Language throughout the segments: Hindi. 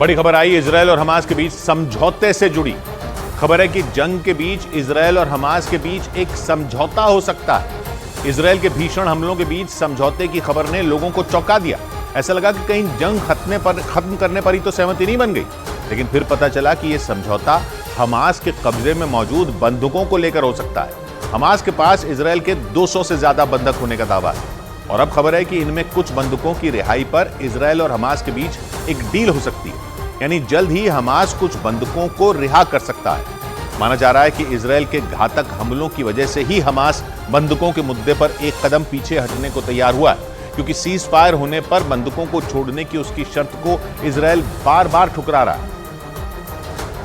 बड़ी खबर आई इजरायल और हमास के बीच समझौते से जुड़ी। खबर है कि जंग के बीच इजरायल और हमास के बीच एक समझौता हो सकता है। इजरायल के भीषण हमलों के बीच समझौते की खबर ने लोगों को चौंका दिया। ऐसा लगा कि कहीं जंग खत्म करने पर ही तो सहमति नहीं बन गई, लेकिन फिर पता चला कि यह समझौता हमास के कब्जे में मौजूद बंधकों को लेकर हो सकता है। हमास के पास इजरायल के 200 से ज्यादा बंधक होने का दावा है और अब खबर है कि इनमें कुछ बंधकों की रिहाई पर इजरायल और हमास के बीच एक डील हो सकती है, यानी जल्द ही हमास कुछ बंधकों को रिहा कर सकता है। माना जा रहा है कि इजरायल के घातक हमलों की वजह से ही हमास बंधकों के मुद्दे पर एक कदम पीछे हटने को तैयार हुआ है, क्योंकि सीज फायर होने पर बंधकों को छोड़ने की उसकी शर्त को इजरायल बार बार ठुकरा रहा है।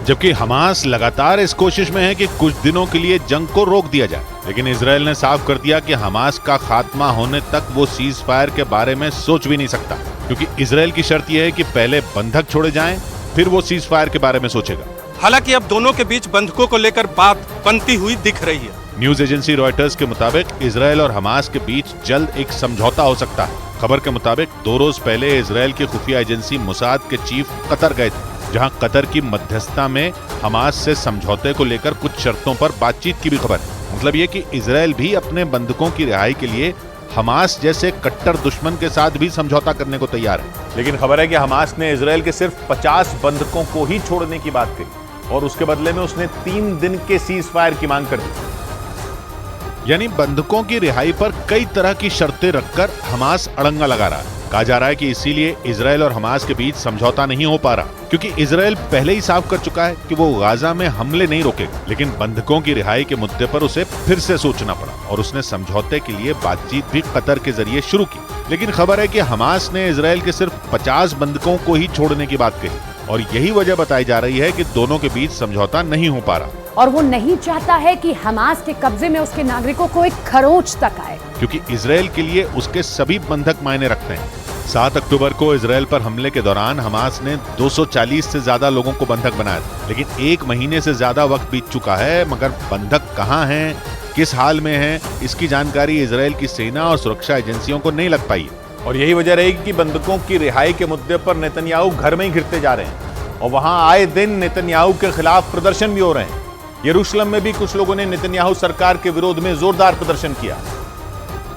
जबकि हमास लगातार इस कोशिश में है कि कुछ दिनों के लिए जंग को रोक दिया जाए, लेकिन इजरायल ने साफ कर दिया कि हमास का खात्मा होने तक वो सीज फायर के बारे में सोच भी नहीं सकता, क्योंकि इजरायल की शर्त यह है कि पहले बंधक छोड़े जाएं, फिर वो सीज फायर के बारे में सोचेगा। हालांकि अब दोनों के बीच बंधकों को लेकर बात बनती हुई दिख रही है। न्यूज एजेंसी रॉयटर्स के मुताबिक इजरायल और हमास के बीच जल्द एक समझौता हो सकता है। खबर के मुताबिक 2 रोज पहले इजरायल की खुफिया एजेंसी मोसाद के चीफ कतर गए थे, जहां कतर की मध्यस्थता में हमास से समझौते को लेकर कुछ शर्तों पर बातचीत की भी खबर है। मतलब ये कि इजरायल भी अपने बंधकों की रिहाई के लिए हमास जैसे कट्टर दुश्मन के साथ भी समझौता करने को तैयार है। लेकिन खबर है कि हमास ने इजरायल के सिर्फ 50 बंधकों को ही छोड़ने की बात कही और उसके बदले में उसने 3 दिन के सीज फायर की मांग कर दी। यानी बंधकों की रिहाई पर कई तरह की शर्तें रखकर हमास अड़ंगा लगा रहा है। कहा जा रहा है कि इसीलिए इजरायल और हमास के बीच समझौता नहीं हो पा रहा, क्योंकि इजरायल पहले ही साफ कर चुका है कि वो गाजा में हमले नहीं रोकेगा, लेकिन बंधकों की रिहाई के मुद्दे पर उसे फिर से सोचना पड़ा और उसने समझौते के लिए बातचीत भी कतर के जरिए शुरू की। लेकिन खबर है कि हमास ने इजरायल के सिर्फ 50 बंधकों को ही छोड़ने की बात कही और यही वजह बताई जा रही है कि दोनों के बीच समझौता नहीं हो पा रहा। और वो नहीं चाहता है कि हमास के कब्जे में उसके नागरिकों को एक खरोंच तक आए, क्योंकि इजरायल के लिए उसके सभी बंधक मायने रखते हैं। 7 अक्टूबर को इजरायल पर हमले के दौरान हमास ने 240 से ज्यादा लोगों को बंधक बनाया था, लेकिन 1 महीने से ज्यादा वक्त बीत चुका है, मगर बंधक कहां हैं, किस हाल में हैं, इसकी जानकारी इजरायल की सेना और सुरक्षा एजेंसियों को नहीं लग पाई है। और यही वजह रहेगी कि बंधकों की रिहाई के मुद्दे पर नेतन्याहू घर में ही घिरते जा रहे हैं और वहां आए दिन नेतन्याहू के खिलाफ प्रदर्शन भी हो रहे हैं। यरूशलेम में भी कुछ लोगों ने नेतन्याहू सरकार के विरोध में जोरदार प्रदर्शन किया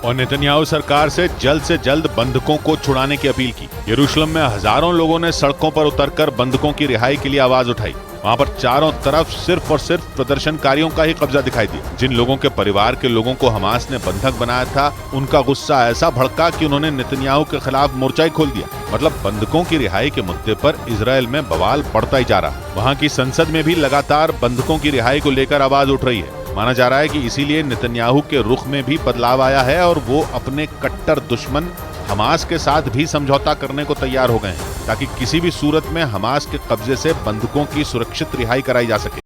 और नेतन्याहू सरकार से जल्द बंधकों को छुड़ाने की अपील की। यरूशलेम में हजारों लोगों ने सड़कों पर उतरकर बंधकों की रिहाई के लिए आवाज उठाई। वहां पर चारों तरफ सिर्फ और सिर्फ प्रदर्शनकारियों का ही कब्जा दिखाई दिया। जिन लोगों के परिवार के लोगों को हमास ने बंधक बनाया था, उनका गुस्सा ऐसा भड़का कि उन्होंने नेतन्याहू के खिलाफ मोर्चा ही खोल दिया। मतलब बंधकों की रिहाई के मुद्दे पर इजरायल में बवाल बढ़ता ही जा रहा। वहां की संसद में भी लगातार बंधकों की रिहाई को लेकर आवाज उठ रही है। माना जा रहा है कि इसीलिए नेतन्याहू के रुख में भी बदलाव आया है और वो अपने कट्टर दुश्मन हमास के साथ भी समझौता करने को तैयार हो गए हैं, ताकि किसी भी सूरत में हमास के कब्जे से बंधकों की सुरक्षित रिहाई कराई जा सके।